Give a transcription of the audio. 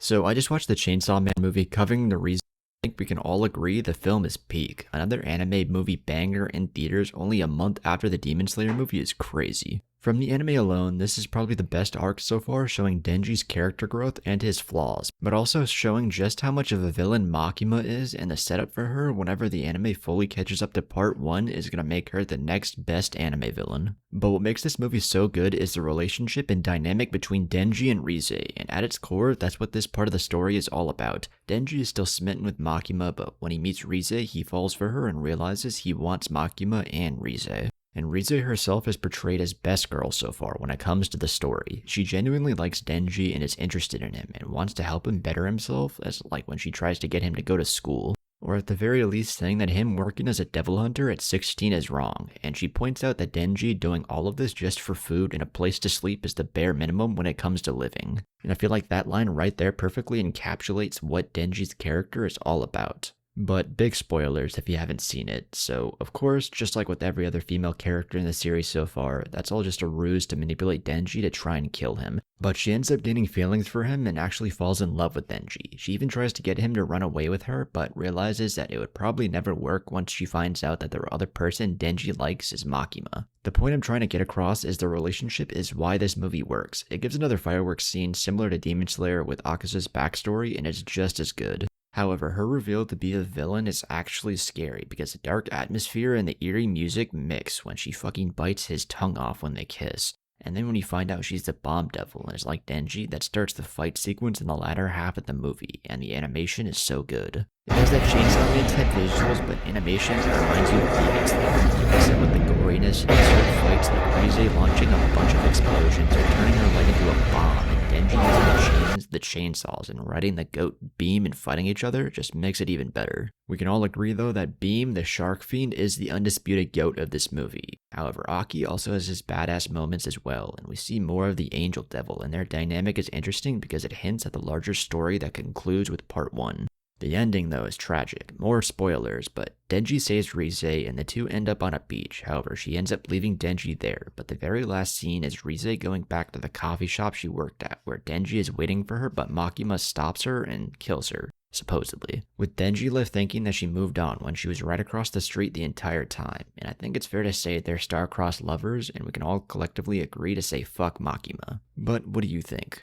So I just watched the Chainsaw Man movie covering the reason. I think we can all agree the film is peak. Another anime movie banger in theaters only a month after the Demon Slayer movie is crazy. From the anime alone, this is probably the best arc so far, showing Denji's character growth and his flaws, but also showing just how much of a villain Makima is, and the setup for her whenever the anime fully catches up to part 1 is gonna make her the next best anime villain. But what makes this movie so good is the relationship and dynamic between Denji and Reze, and at its core, that's what this part of the story is all about. Denji is still smitten with Makima, but when he meets Reze, he falls for her and realizes he wants Makima and Reze. And Reze herself is portrayed as best girl so far when it comes to the story. She genuinely likes Denji and is interested in him and wants to help him better himself, as like when she tries to get him to go to school. Or at the very least saying that him working as a devil hunter at 16 is wrong, and she points out that Denji doing all of this just for food and a place to sleep is the bare minimum when it comes to living. And I feel like that line right there perfectly encapsulates what Denji's character is all about. But big spoilers if you haven't seen it, so of course, just like with every other female character in the series so far, that's all just a ruse to manipulate Denji to try and kill him. But she ends up gaining feelings for him and actually falls in love with Denji. She even tries to get him to run away with her, but realizes that it would probably never work once she finds out that the other person Denji likes is Makima. The point I'm trying to get across is the relationship is why this movie works. It gives another fireworks scene similar to Demon Slayer with Akaza's backstory, and it's just as good. However, her reveal to be a villain is actually scary because the dark atmosphere and the eerie music mix when she fucking bites his tongue off when they kiss. And then when you find out she's the bomb devil and is like Denji, that starts the fight sequence in the latter half of the movie, and the animation is so good. It has that Chainsaw Man type visuals, but animation reminds you of Demon Slayer. Mix it with the goriness and certain fights like Reze launching a bunch of explosions or turning her leg into a bomb, and Denji using the chains, the chainsaws, and riding the goat Beam and fighting each other just makes it even better. We can all agree though that Beam, the shark fiend, is the undisputed goat of this movie. However, Aki also has his badass moments as well, and we see more of the angel devil, and their dynamic is interesting because it hints at the larger story that concludes with part 1. The ending, though, is tragic. More spoilers, but Denji saves Reze and the two end up on a beach. However, she ends up leaving Denji there, but the very last scene is Reze going back to the coffee shop she worked at, where Denji is waiting for her, but Makima stops her and kills her, supposedly. With Denji left thinking that she moved on when she was right across the street the entire time, and I think it's fair to say they're star-crossed lovers, and we can all collectively agree to say fuck Makima. But what do you think?